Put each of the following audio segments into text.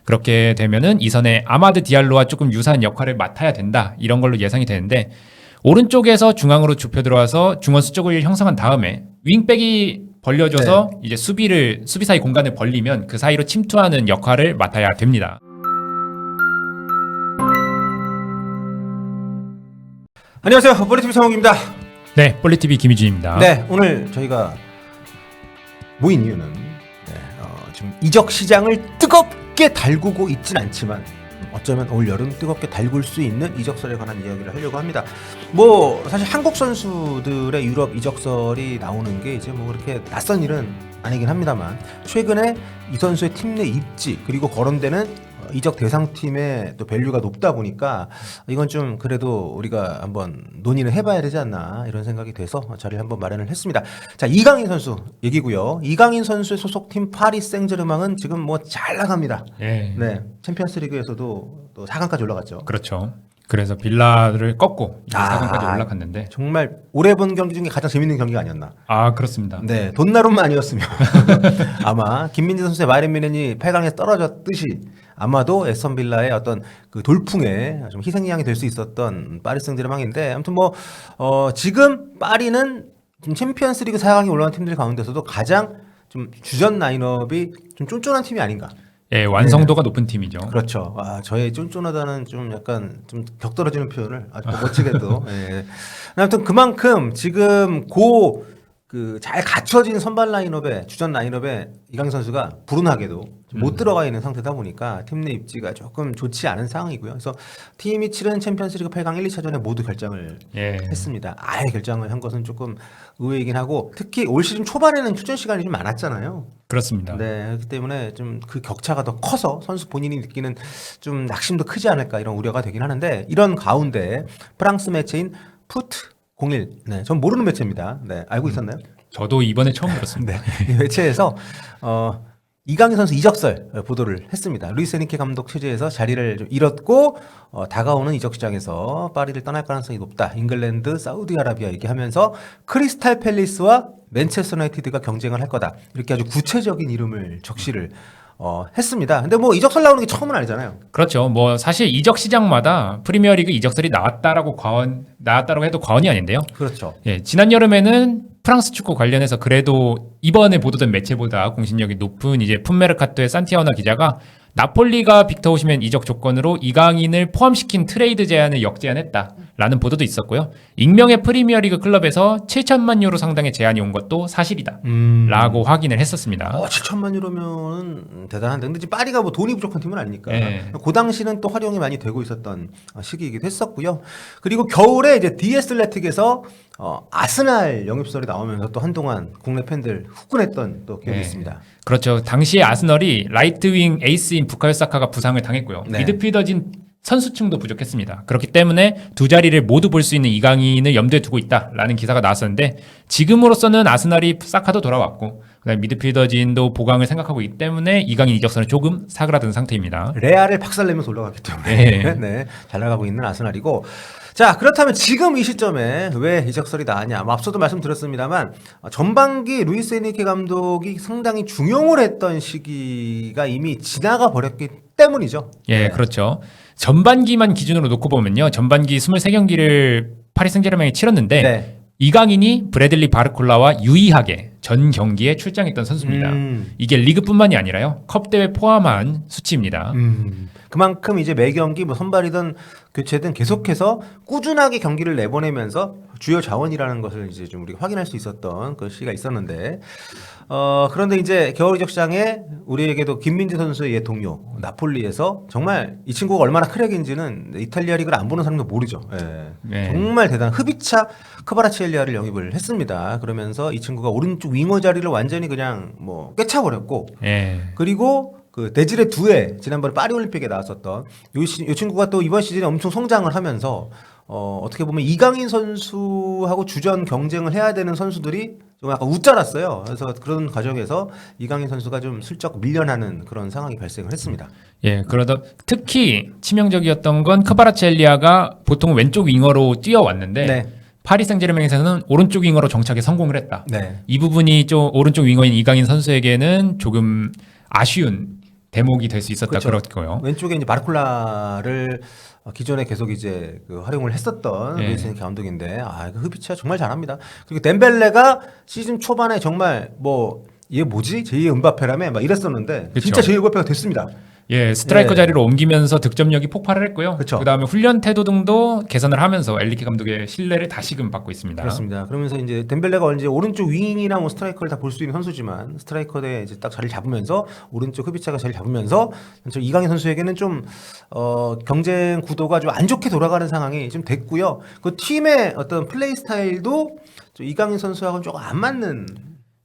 그렇게 되면은 이선에 아마드 디알로와 조금 유사한 역할을 맡아야 된다. 이런 걸로 예상이 되는데 오른쪽에서 중앙으로 좁혀 들어와서 중원 수적을 형성한 다음에 윙백이 벌려줘서 이제 수비 사이 공간을 벌리면 그 사이로 침투하는 역할을 맡아야 됩니다. 안녕하세요. 볼리TV 성욱입니다. 네, 볼리TV 김희준입니다. 네, 오늘 저희가 모인 이유는 지금 이적 시장을 뜨겁게 달구고 있진 않지만 어쩌면 올 여름 뜨겁게 달굴 수 있는 이적설에 관한 이야기를 하려고 합니다. 뭐 사실 한국 선수들의 유럽 이적설이 나오는 게 이제 뭐 그렇게 낯선 일은 아니긴 합니다만 최근에 이 선수의 팀 내 입지 그리고 거론되는 이적 대상팀의 또 밸류가 높다 보니까 이건 좀 그래도 우리가 한번 논의를 해봐야 되지 않나 이런 생각이 돼서 자리를 한번 마련을 했습니다. 자, 이강인 선수 얘기고요. 이강인 선수의 소속팀 파리 생제르맹은 지금 뭐 잘 나갑니다. 예. 네, 챔피언스리그에서도 또 4강까지 올라갔죠. 그렇죠. 그래서 빌라를 꺾고 4강까지 올라갔는데 정말 올해 본 경기 중에 가장 재밌는 경기가 아니었나. 아, 그렇습니다. 네, 돈나룸만 아니었으면 아마 김민재 선수의 바이에른 뮌헨이 8강에 떨어졌듯이 아마도 에스턴 빌라의 어떤 그 돌풍에 좀 희생양이 될 수 있었던 파리 생제르맹인데 아무튼 뭐 지금 파리는 지금 챔피언스리그 4강에 올라온 팀들 가운데서도 가장 좀 주전 라인업이 좀 쫀쫀한 팀이 아닌가. 예, 완성도가 높은 팀이죠. 그렇죠. 아, 저의 쫀쫀하다는 좀 약간 좀 격떨어지는 표현을 아주 멋지게도. 예. 아무튼 그만큼 지금 그 잘 갖춰진 선발 라인업에 주전 라인업에 이강인 선수가 불운하게도 못 들어가 있는 상태다 보니까 팀 내 입지가 조금 좋지 않은 상황이고요. 그래서 팀이 치른 챔피언스리그 8강 1, 2차전에 모두 결정을 했습니다. 아예 결정을 한 것은 조금 의외이긴 하고 특히 올 시즌 초반에는 휴전 시간이 좀 많았잖아요. 그렇습니다. 네, 그렇기 때문에 좀 그 격차가 더 커서 선수 본인이 느끼는 좀 낙심도 크지 않을까 이런 우려가 되긴 하는데 이런 가운데 프랑스 매체인 푸트 01, 네, 전 모르는 매체입니다. 네, 알고 있었나요? 저도 이번에 처음 들었습니다. 네, 이 매체에서 이강인 선수 이적설 보도를 했습니다. 루이스 에니케 감독 체제에서 자리를 좀 잃었고 다가오는 이적 시장에서 파리를 떠날 가능성이 높다. 잉글랜드, 사우디아라비아 얘기하면서 크리스탈 팰리스와 맨체스터 유나이티드가 경쟁을 할 거다. 이렇게 아주 구체적인 이름을 적시를 했습니다. 근데 뭐 이적설 나오는 게 처음은 아니잖아요. 그렇죠. 뭐 사실 이적 시장마다 프리미어리그 이적설이 나왔다라고 해도 과언이 아닌데요. 그렇죠. 예, 지난 여름에는 프랑스 축구 관련해서 그래도 이번에 보도된 매체보다 공신력이 높은 이제 풋메르카토의 산티아오나 기자가 나폴리가 빅터 오시멘 이적 조건으로 이강인을 포함시킨 트레이드 제안을 역제안했다라는 보도도 있었고요. 익명의 프리미어리그 클럽에서 7천만 유로 상당의 제안이 온 것도 사실이다 라고 확인을 했었습니다. 7천만 유로면 대단한데 근데 지금 파리가 뭐 돈이 부족한 팀은 아니니까 그 당시는 또 활용이 많이 되고 있었던 시기이기도 했었고요. 그리고 겨울에 이제 디에슬레틱에서 아스날 영입설이 나오면서 또 한동안 국내 팬들 후끈했던 또 기억이 있습니다. 그렇죠. 당시에 아스널이 라이트윙 에이스인 부카요 사카가 부상을 당했고요. 네. 미드필더진 선수층도 부족했습니다. 그렇기 때문에 두 자리를 모두 볼 수 있는 이강인을 염두에 두고 있다라는 기사가 나왔었는데 지금으로서는 아스널이 사카도 돌아왔고 그다음에 미드필더진도 보강을 생각하고 있기 때문에 이강인 이적설은 조금 사그라든 상태입니다. 레알을 박살내면서 올라갔기 때문에 네, 잘 나가고 있는 아스날이고 자 그렇다면 지금 이 시점에 왜 이적설이 나왔냐 앞서도 말씀드렸습니다만 전반기 루이스 에니케 감독이 상당히 중용을 했던 시기가 이미 지나가 버렸기 때문이죠. 예, 그렇죠. 전반기만 기준으로 놓고 보면요. 전반기 23경기를 파리 생제르맹이 치렀는데 이강인이 브래들리 바르콜라와 유의하게 전 경기에 출장했던 선수입니다. 이게 리그뿐만이 아니라요. 컵 대회 포함한 수치입니다. 그만큼 이제 매 경기 뭐 선발이든 교체든 계속해서 꾸준하게 경기를 내보내면서 주요 자원이라는 것을 이제 좀 우리가 확인할 수 있었던 그 시기가 있었는데 그런데 이제 겨울 이적 시장에 우리에게도 김민재 선수의 옛 동료 나폴리에서 정말 이 친구가 얼마나 크랙인지는 이탈리아 리그를 안 보는 사람도 모르죠. 정말 대단한 흡이차 크바라치엘리아를 영입을 했습니다. 그러면서 이 친구가 오른쪽 윙어 자리를 완전히 그냥 뭐 꿰차버렸고 그리고 그 데지레 두에 지난번에 파리 올림픽에 나왔었던 이 친구가 또 이번 시즌에 엄청 성장을 하면서 어떻게 보면 이강인 선수하고 주전 경쟁을 해야 되는 선수들이 좀 약간 웃자랐어요. 그래서 그런 과정에서 이강인 선수가 좀 슬쩍 밀려나는 그런 상황이 발생을 했습니다. 예, 그러다 특히 치명적이었던 건 크바라첼리아가 보통 왼쪽 윙어로 뛰어왔는데 파리 생제르맹에서는 오른쪽 윙어로 정착에 성공을 했다. 이 부분이 좀 오른쪽 윙어인 이강인 선수에게는 조금 아쉬운 대목이 될 수 있었다 그렇죠. 그렇고요. 왼쪽에 이제 바르콜라를 기존에 계속 이제 그 활용을 했었던 예. 루이스 엔리케 감독인데 그 흡이차 정말 잘합니다. 그리고 덴벨레가 시즌 초반에 정말 뭐 얘 뭐지? 제2의 음바페라며 막 이랬었는데 그쵸. 진짜 제2의 음바페가 됐습니다. 예, 스트라이커 예. 자리로 옮기면서 득점력이 폭발을 했고요. 그쵸. 그다음에 훈련 태도 등도 개선을 하면서 엔리케 감독의 신뢰를 다시금 받고 있습니다. 그렇습니다. 그러면서 이제 덴벨레가 이제 오른쪽 윙이나 뭐 스트라이커를 다 볼 수 있는 선수지만 스트라이커에 이제 딱 자리를 잡으면서 오른쪽 흡이차가 자리를 잡으면서 이강인 선수에게는 좀 경쟁 구도가 좀 안 좋게 돌아가는 상황이 좀 됐고요. 그 팀의 어떤 플레이 스타일도 좀 이강인 선수하고는 조금 안 맞는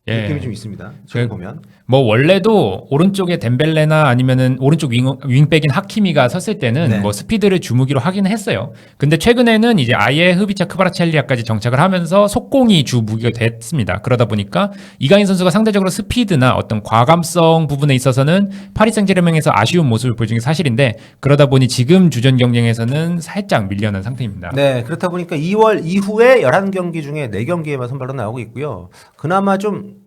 예. 느낌이 좀 있습니다. 지금 보면. 뭐 원래도 오른쪽에 덴벨레나 아니면은 오른쪽 윙백인 하키미가 섰을 때는 네. 뭐 스피드를 주무기로 하긴 했어요. 근데 최근에는 이제 아예 흡이차 크바라첼리아까지 정착을 하면서 속공이 주 무기가 됐습니다. 그러다 보니까 이강인 선수가 상대적으로 스피드나 어떤 과감성 부분에 있어서는 파리 생제르맹에서 아쉬운 모습을 보여준 게 사실인데 그러다 보니 지금 주전 경쟁에서는 살짝 밀려난 상태입니다. 네, 그렇다 보니까 2월 이후에 11경기 중에 4경기에만 선발로 나오고 있고요. 그나마 좀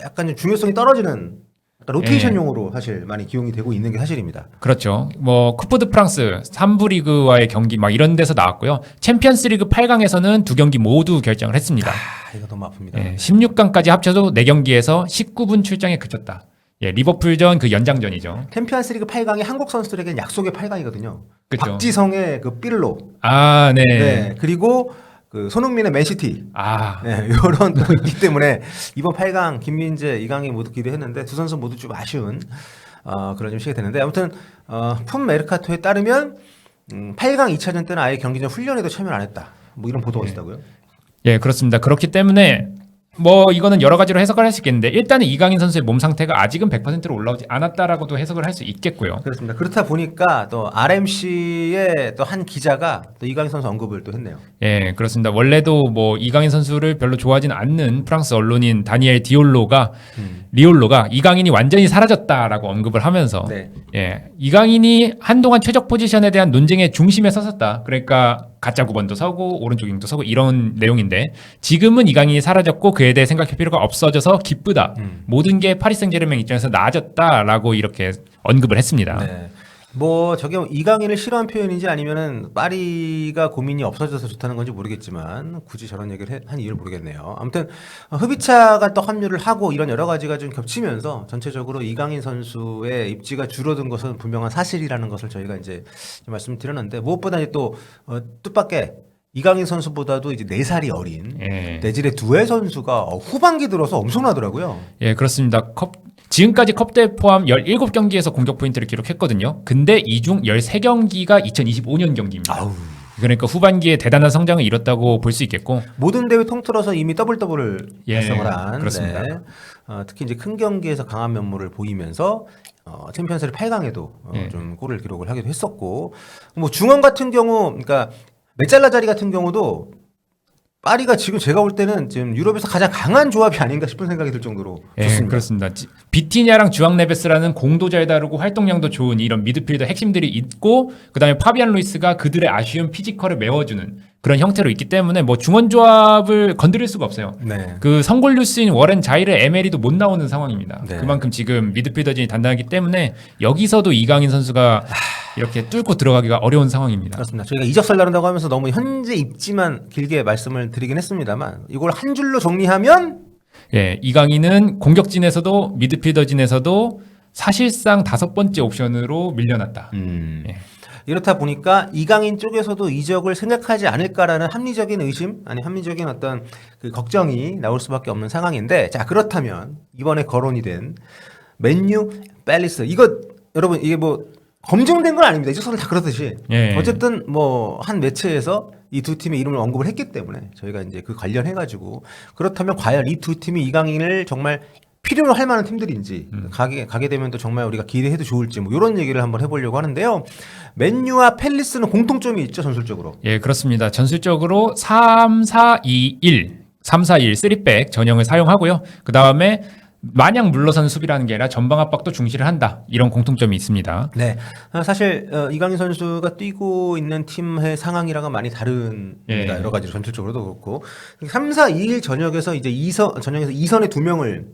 약간 좀 중요성이 떨어지는 로테이션용으로 사실 많이 기용이 되고 있는 게 사실입니다. 그렇죠. 뭐 쿠프 드 프랑스 3부 리그와의 경기 막 이런 데서 나왔고요. 챔피언스 리그 8강에서는 2경기 모두 결정을 했습니다. 이거 너무 아픕니다. 예, 16강까지 합쳐도 4경기에서 19분 출장에 그쳤다. 예, 리버풀전 그 연장전이죠. 챔피언스리그 8강이 한국 선수들에게는 약속의 8강이거든요. 그쵸. 박지성의 그 삐를로, 아, 네. 네, 그리고 그 손흥민의 맨시티, 아, 네, 이런 또 있기 때문에 이번 8강 김민재, 이강인 모두 기대했는데 두 선수 모두 좀 아쉬운 그런 좀 시기가 되는데 아무튼 품 메르카토에 따르면 8강 2차전 때는 아예 경기전 훈련에도 참여를 안 했다. 뭐 이런 보도가 있다고요? 예, 그렇습니다. 그렇기 때문에 뭐 이거는 여러 가지로 해석을 할 수 있겠는데 일단은 이강인 선수의 몸 상태가 아직은 100%로 올라오지 않았다라고도 해석을 할 수 있겠고요. 그렇습니다. 그렇다 보니까 또 RMC의 또 한 기자가 또 이강인 선수 언급을 또 했네요. 예, 그렇습니다. 원래도 뭐 이강인 선수를 별로 좋아하진 않는 프랑스 언론인 다니엘 리올로가 이강인이 완전히 사라졌다라고 언급을 하면서 네. 예, 이강인이 한동안 최적 포지션에 대한 논쟁의 중심에 섰었다. 그러니까 가짜 9번도 서고 오른쪽 윙도 서고 이런 내용인데 지금은 이강인이 사라졌고 그에 대해 생각할 필요가 없어져서 기쁘다. 모든 게 파리 생제르맹 입장에서 나아졌다라고 이렇게 언급을 했습니다. 네. 뭐 저게 이강인을 싫어한 표현인지 아니면은 파리가 고민이 없어져서 좋다는 건지 모르겠지만 굳이 저런 얘기를 한 이유를 모르겠네요. 아무튼 흡이차가 또 합류를 하고 이런 여러 가지가 좀 겹치면서 전체적으로 이강인 선수의 입지가 줄어든 것은 분명한 사실이라는 것을 저희가 이제 말씀드렸는데 무엇보다 이제 또 뜻밖의 이강인 선수보다도 이제 4살이 어린 예. 내질의 두에 선수가 후반기 들어서 엄청나더라고요. 예, 그렇습니다. 지금까지 컵대회 포함 17경기에서 공격 포인트를 기록했거든요. 근데 이 중 13경기가 2025년 경기입니다. 아우. 그러니까 후반기에 대단한 성장을 이뤘다고 볼 수 있겠고 모든 대회 통틀어서 이미 더블을 예, 달성을 한 그렇습니다. 네. 특히 이제 큰 경기에서 강한 면모를 보이면서 챔피언스리그 8강에도 예. 좀 골을 기록을 하기도 했었고 뭐 중원 같은 경우 그러니까 메잘라 자리 같은 경우도 파리가 지금 제가 볼 때는 지금 유럽에서 가장 강한 조합이 아닌가 싶은 생각이 들 정도로 예, 좋습니다. 그렇습니다. 비티냐랑 주앙 네베스라는 공도 잘 다루고 활동량도 좋은 이런 미드필더 핵심들이 있고 그다음에 파비안 루이스가 그들의 아쉬운 피지컬을 메워주는 그런 형태로 있기 때문에 뭐 중원 조합을 건드릴 수가 없어요. 네. 그 성골류스인 워렌 자이르 에메리도 못 나오는 상황입니다. 네. 그만큼 지금 미드필더진이 단단하기 때문에 여기서도 이강인 선수가 이렇게 뚫고 들어가기가 어려운 상황입니다. 그렇습니다. 저희가 이적설 나른다고 하면서 너무 현재 입지만 길게 말씀을 드리긴 했습니다만 이걸 한 줄로 정리하면 예, 이강인은 공격진에서도 미드필더진에서도 사실상 5번째 옵션으로 밀려났다. 예. 이렇다 보니까 이강인 쪽에서도 이적을 생각하지 않을까라는 합리적인 의심 아니 합리적인 어떤 그 걱정이 나올 수밖에 없는 상황인데 자 그렇다면 이번에 거론이 된 맨유 팰리스 이거 여러분 이게 뭐 검증된 건 아닙니다. 이적설은 다 그렇듯이 예. 어쨌든 뭐 한 매체에서 이 두 팀의 이름을 언급을 했기 때문에 저희가 이제 그 관련해 가지고 그렇다면 과연 이 두 팀이 이강인을 정말 필요로 할 만한 팀들인지 가게 되면 또 정말 우리가 기대해도 좋을지 뭐 이런 얘기를 한번 해보려고 하는데요. 맨유와 팰리스는 공통점이 있죠 전술적으로. 예, 그렇습니다. 전술적으로 3-4-2-1, 3-4-1 3백 전형을 사용하고요. 그 다음에 마냥 물러선 수비라는 게 아니라 전방 압박도 중시를 한다. 이런 공통점이 있습니다. 네, 사실 이강인 선수가 뛰고 있는 팀의 상황이랑은 많이 다릅니다. 예. 여러 가지로 전술적으로도 그렇고 3-4-2-1 전역에서 이제 전형에서 2선에 2명을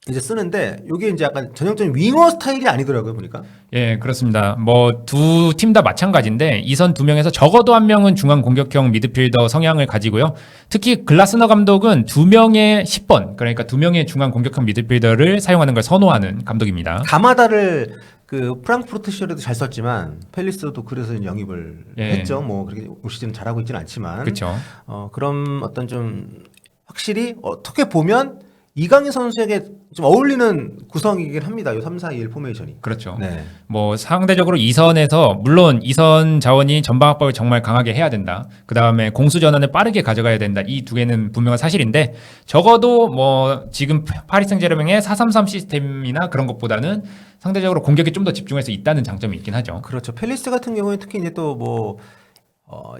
이제 쓰는데 이게 이제 약간 전형적인 윙어 스타일이 아니더라고요 보니까. 예, 그렇습니다. 뭐 두 팀 다 마찬가지인데 이선 두 명에서 적어도 한 명은 중앙 공격형 미드필더 성향을 가지고요. 특히 글라스너 감독은 두 명의 10번, 그러니까 두 명의 중앙 공격형 미드필더를 사용하는 걸 선호하는 감독입니다. 가마다를 그 프랑크푸르트 시절에도 잘 썼지만 펠리스도 그래서 영입을 예. 했죠. 뭐 그렇게 올 시즌 잘하고 있지는 않지만. 그렇죠. 그럼 어떤 좀 확실히 어떻게 보면 이강인 선수에게 좀 어울리는 구성이긴 합니다. 요 3-4-2-1 포메이션이. 그렇죠. 네. 뭐 상대적으로 이선에서 물론 이선 자원이 전방 압박을 정말 강하게 해야 된다. 그 다음에 공수 전환을 빠르게 가져가야 된다. 이 두 개는 분명한 사실인데 적어도 뭐 지금 파리 생제르맹의 4-3-3 시스템이나 그런 것보다는 상대적으로 공격에 좀 더 집중해서 있다는 장점이 있긴 하죠. 그렇죠. 펠리스 같은 경우에 특히 이제 또 뭐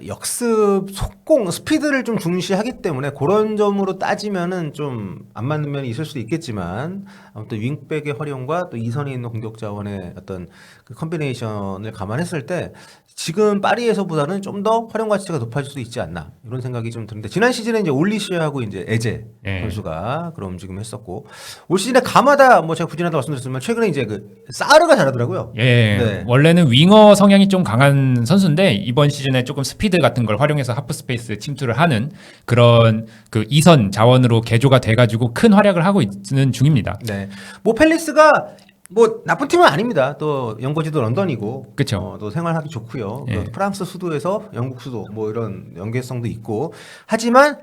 역습, 속공, 스피드를 좀 중시하기 때문에 그런 점으로 따지면은 좀 안 맞는 면이 있을 수도 있겠지만 아무튼 윙백의 활용과 또 이선에 있는 공격 자원의 어떤 그 컨비네이션을 감안했을 때 지금 파리에서보다는 좀 더 활용 가치가 높아질 수도 있지 않나 이런 생각이 좀 드는데 지난 시즌에 이제 올리시아하고 이제 에제 예. 선수가 그런 움직임을 했었고 올 시즌에 가마다 뭐 제가 부진하다 말씀드렸지만 최근에 이제 그 사르가 잘하더라고요. 예, 네. 원래는 윙어 성향이 좀 강한 선수인데 이번 시즌에 조금 스피드 같은 걸 활용해서 하프 스페이스 침투를 하는 그런 그 이선 자원으로 개조가 돼가지고 큰 활약을 하고 있는 중입니다. 네. 뭐 팰리스가 뭐 나쁜 팀은 아닙니다. 또 연고지도 런던이고, 그쵸. 또 생활하기 좋고요. 예. 또 프랑스 수도에서 영국 수도 뭐 이런 연계성도 있고. 하지만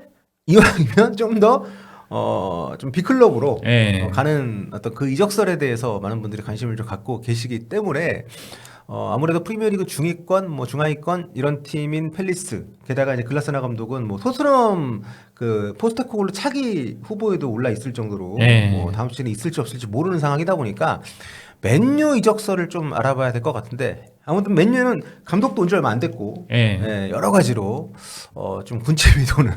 이왕이면 좀 더 좀 빅클럽으로 예. 가는 어떤 그 이적설에 대해서 많은 분들이 관심을 좀 갖고 계시기 때문에 아무래도 프리미어리그 중위권, 뭐 중하위권 이런 팀인 팰리스 게다가 이제 글라스너 감독은 뭐 토트넘 그 포스테코글루 차기 후보에도 올라 있을 정도로 예. 뭐 다음 시즌에 있을지 없을지 모르는 상황이다 보니까 맨유 이적설을 좀 알아봐야 될 것 같은데 아무튼 맨유는 감독도 온 지 얼마 안 됐고 예. 여러 가지로 좀 군침이 도는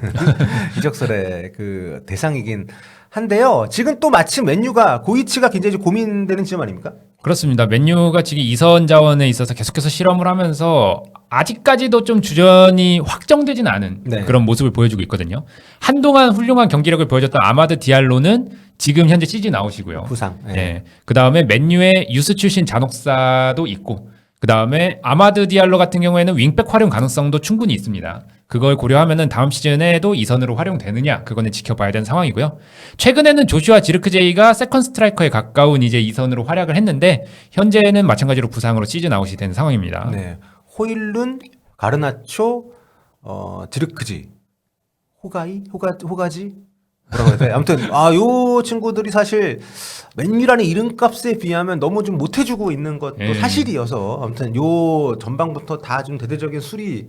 이적설의 그 대상이긴 한데요. 지금 또 마침 맨유가 고이치가 굉장히 고민되는 지점 아닙니까? 그렇습니다. 맨유가 지금 이선 자원에 있어서 계속해서 실험을 하면서 아직까지도 좀 주전이 확정되진 않은 네. 그런 모습을 보여주고 있거든요. 한동안 훌륭한 경기력을 보여줬던 아마드 디알로는 지금 현재 시즌 아웃이고요. 부상. 예. 네. 그 다음에 맨유의 유스 출신 잔혹사도 있고, 그 다음에 아마드 디알로 같은 경우에는 윙백 활용 가능성도 충분히 있습니다. 그걸 고려하면은 다음 시즌에도 이선으로 활용되느냐, 그거는 지켜봐야 되는 상황이고요. 최근에는 조슈아 지르크제이가 세컨 스트라이커에 가까운 이제 이선으로 활약을 했는데, 현재는 마찬가지로 부상으로 시즌 아웃이 된 상황입니다. 네. 호일룬, 가르나초, 드르크지, 호가지? 뭐라고 해야 돼? 아무튼, 요 친구들이 사실 맨유라는 이름값에 비하면 너무 좀 못해주고 있는 것도 예. 사실이어서 아무튼 요 전방부터 다 좀 대대적인 수리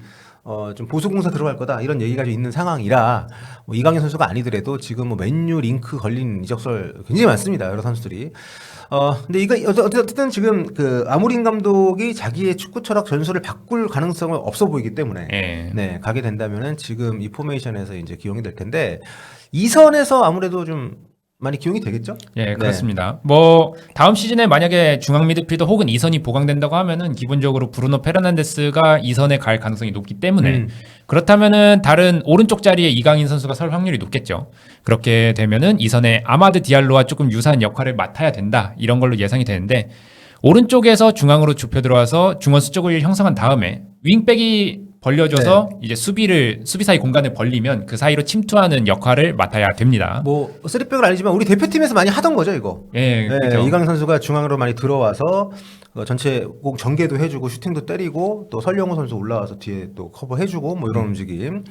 좀 보수공사 들어갈 거다 이런 얘기가 좀 있는 상황이라 뭐 이강인 선수가 아니더라도 지금 뭐 맨유 링크 걸린 이적설 굉장히 많습니다 여러 선수들이. 근데 이거 어쨌든 지금 그 아무린 감독이 자기의 축구 철학 전술을 바꿀 가능성은 없어 보이기 때문에 예. 네 가게 된다면은 지금 이 포메이션에서 이제 기용이 될 텐데 이선에서 아무래도 좀 많이 기용이 되겠죠? 예, 그렇습니다. 뭐 다음 시즌에 만약에 중앙 미드필더 혹은 이선이 보강된다고 하면은 기본적으로 브루노 페르난데스가 이선에 갈 가능성이 높기 때문에 그렇다면은 다른 오른쪽 자리에 이강인 선수가 설 확률이 높겠죠. 그렇게 되면은 이선에 아마드 디알로와 조금 유사한 역할을 맡아야 된다. 이런 걸로 예상이 되는데 오른쪽에서 중앙으로 좁혀 들어와서 중원 수적을 형성한 다음에 윙백이 벌려줘서 이제 수비 사이 공간을 벌리면 그 사이로 침투하는 역할을 맡아야 됩니다. 뭐 쓰리백은 아니지만 우리 대표팀에서 많이 하던 거죠 이거. 예, 네, 그렇죠. 이강인 선수가 중앙으로 많이 들어와서 전체 꼭 전개도 해주고 슈팅도 때리고 또 설영우 선수 올라와서 뒤에 또 커버해주고 뭐 이런 움직임.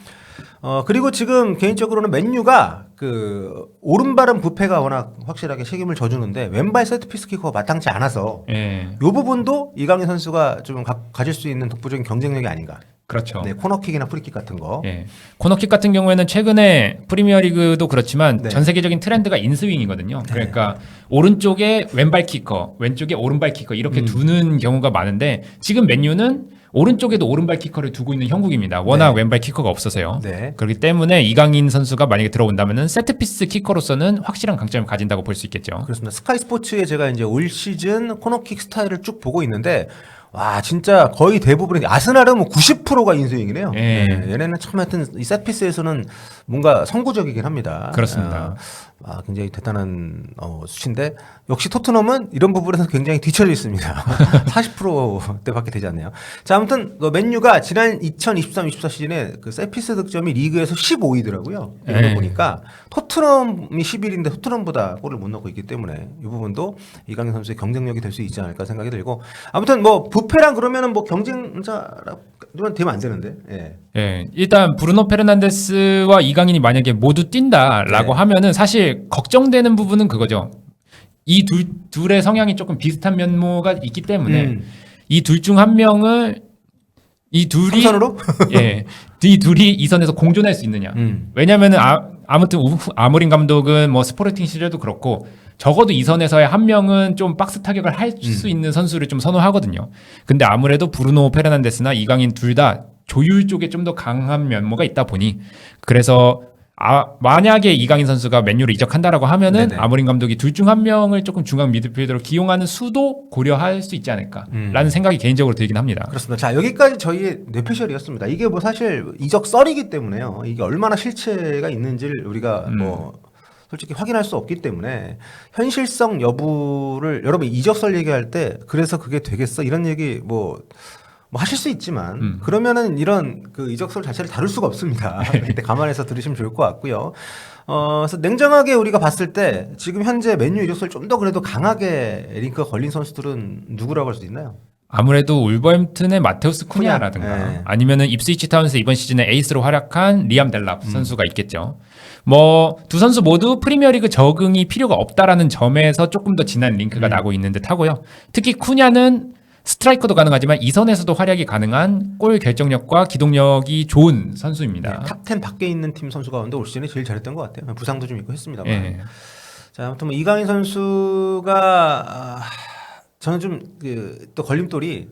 그리고 지금 개인적으로는 맨유가 그 오른발은 부패가 워낙 확실하게 책임을 져주는데 왼발 세트피스 키커가 마땅치 않아서 예, 이 부분도 이강인 선수가 좀 가질 수 있는 독보적인 경쟁력이 아닌가. 그렇죠. 네, 코너킥이나 프리킥 같은 거. 예. 코너킥 같은 경우에는 최근에 프리미어리그도 그렇지만 네. 전 세계적인 트렌드가 인스윙이거든요. 그러니까 오른쪽에 왼발 키커, 왼쪽에 오른발 키커 이렇게 두는 경우가 많은데 지금 맨유는 오른쪽에도 오른발 키커를 두고 있는 형국입니다. 워낙 네. 왼발 키커가 없어서요. 네. 그렇기 때문에 이강인 선수가 만약에 들어온다면은 세트피스 키커로서는 확실한 강점을 가진다고 볼 수 있겠죠. 그렇습니다. 스카이 스포츠에 제가 이제 올 시즌 코너킥 스타일을 쭉 보고 있는데 와 진짜 거의 대부분의 아스날은 뭐 90%가 인수인이네요. 예. 얘네는 참 하여튼 이 세트피스에서는 뭔가 선구적이긴 합니다. 그렇습니다. 굉장히 대단한 수치인데 역시 토트넘은 이런 부분에서 굉장히 뒤처져 있습니다. 40%대밖에 되지 않네요. 자 아무튼 맨유가 지난 2023-24 시즌에 그 세트피스 득점이 리그에서 15위더라고요. 이걸 예. 보니까 토트넘이 11위인데 토트넘보다 골을 못 넣고 있기 때문에 이 부분도 이강인 선수의 경쟁력이 될 수 있지 않을까 생각이 들고 아무튼 뭐 부패랑 그러면은 뭐 경쟁자라면 되면 안 되는데. 예. 예, 일단 브루노 페르난데스와 이강인이 만약에 모두 뛴다라고 네. 하면은 사실 걱정되는 부분은 그거죠. 이 둘의 성향이 조금 비슷한 면모가 있기 때문에 이 둘 중 한 명을 이 둘이 삼선으로? 예, 이 둘이 이 선에서 공존할 수 있느냐. 왜냐면은 아무튼 아모린 감독은 뭐 스포르팅 시절도 그렇고 적어도 이 선에서의 한 명은 좀 박스 타격을 할 수 있는 선수를 좀 선호하거든요. 근데 아무래도 브루노 페르난데스나 이강인 둘 다 조율 쪽에 좀 더 강한 면모가 있다 보니 그래서 만약에 이강인 선수가 맨유로 이적한다라고 하면은 네네. 아모린 감독이 둘 중 한 명을 조금 중앙 미드필더로 기용하는 수도 고려할 수 있지 않을까라는 생각이 개인적으로 들긴 합니다. 그렇습니다. 자 여기까지 저희의 뇌피셜이었습니다. 이게 뭐 사실 이적 썰이기 때문에요. 이게 얼마나 실체가 있는지를 우리가 뭐 솔직히 확인할 수 없기 때문에 현실성 여부를 여러분 이적 썰 얘기할 때 그래서 그게 되겠어 이런 얘기 뭐 하실 수 있지만 그러면은 이런 그 이적설 자체를 다룰 수가 없습니다. 그때 감안해서 들으시면 좋을 것 같고요. 그래서 냉정하게 우리가 봤을 때 지금 현재 맨유 이적설 좀 더 그래도 강하게 링크가 걸린 선수들은 누구라고 할 수 있나요? 아무래도 울버햄튼의 마테우스 쿠냐라든가 네. 아니면은 입스위치 타운에서 이번 시즌에 에이스로 활약한 리암 델랍 선수가 있겠죠. 뭐 두 선수 모두 프리미어리그 적응이 필요가 없다라는 점에서 조금 더 진한 링크가 나고 있는 듯 하고요. 특히 쿠냐는 스트라이커도 가능하지만 이 선에서도 활약이 가능한 골 결정력과 기동력이 좋은 선수입니다. 네, 탑10 밖에 있는 팀 선수 가운데 올 시즌에 제일 잘했던 것 같아요. 부상도 좀 있고 했습니다만. 예. 자, 아무튼 뭐 이강인 선수가 저는 좀 또 걸림돌이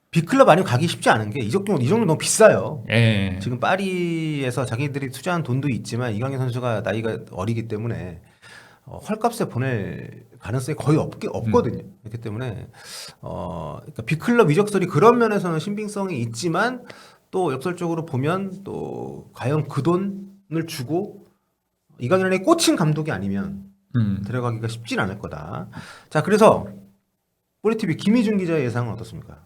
빅클럽 아니면 가기 쉽지 않은 게 이 정도 너무 비싸요. 예. 지금 파리에서 자기들이 투자한 돈도 있지만 이강인 선수가 나이가 어리기 때문에 헐값에 보낼 가능성이 거의 없거든요. 그렇기 때문에 그러니까 빅클럽 이적설이 그런 면에서는 신빙성이 있지만 또 역설적으로 보면 또 과연 그 돈을 주고 이강인에 꽂힌 감독이 아니면 들어가기가 쉽진 않을 거다. 자, 그래서 뿌리TV 김희준 기자의 예상은 어떻습니까?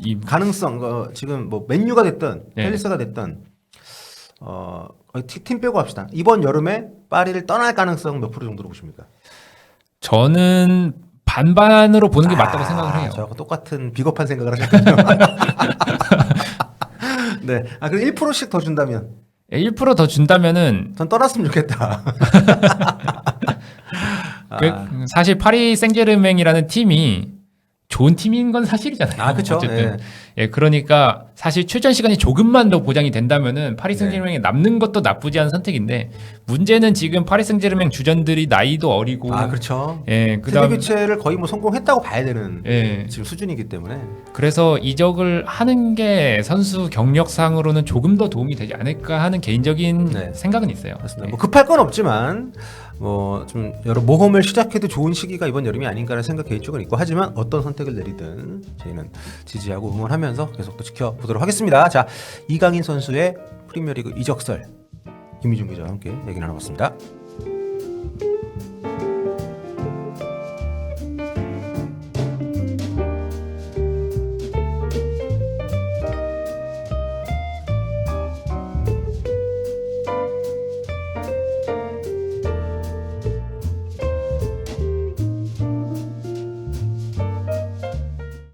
이 가능성 지금 뭐 맨유가 됐든 네. 팰리스가 됐든 팀 빼고 합시다. 이번 여름에 파리를 떠날 가능성 몇 프로 정도로 보십니까? 저는 반반으로 보는 게 맞다고 생각을 해요. 저하고 똑같은 비겁한 생각을 하셨군요. 네. 그럼 1%씩 더 준다면 1% 더 준다면은 전 떠났으면 좋겠다. 사실 파리 생제르맹이라는 팀이 좋은 팀인 건 사실이잖아요. 그렇죠. 어쨌든 예, 그러니까 사실 출전 시간이 조금만 더 보장이 된다면은 파리 생제르맹에 남는 것도 나쁘지 않은 선택인데 문제는 지금 파리 생제르맹 주전들이 나이도 어리고 그렇죠. 예, 세대 그다음 교체를 거의 뭐 성공했다고 봐야 되는 예. 지금 수준이기 때문에 그래서 이적을 하는 게 선수 경력상으로는 조금 더 도움이 되지 않을까 하는 개인적인 네. 생각은 있어요. 그렇습니다. 예. 뭐 급할 건 없지만 뭐 좀 여러 모험을 시작해도 좋은 시기가 이번 여름이 아닌가라는 생각 개인적으로 있고 하지만 어떤 선택을 내리든 저희는 지지하고 응원하면서 계속 또 지켜보도록 하겠습니다. 자, 이강인 선수의 프리미어리그 이적설 김희준 기자와 함께 얘기 나눠봤습니다.